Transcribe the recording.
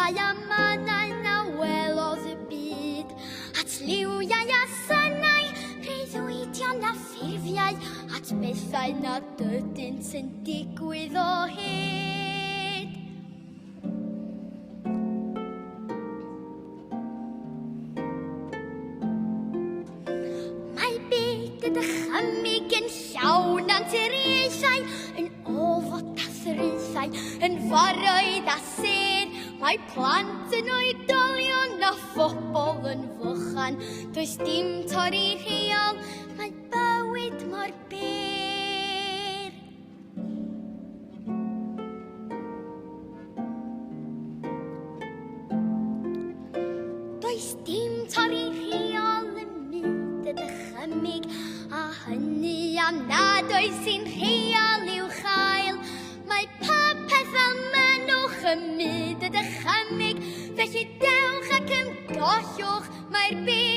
Ffrindiau a mannau na welodd y byd. At liwiau a synau, rheiddwydion a ffurfiau, at bethau nad ydynt yn digwydd o hyd. Mae byd y dychymig yn llawn anturiaethau, yn ofod a thrythau, yn foroedd a sedd. Mae plant yn oedolion a phobl yn fychan, does dim torri rheol, mae bywyd mor byr. Does dim torri rheol yn myd y dychymig, a hynny am nad oes sy'n rheol i'w chael. Mae popeth fel mynwch ym myd y dychymig, felly dewch ac ymgollwch, mae'r byd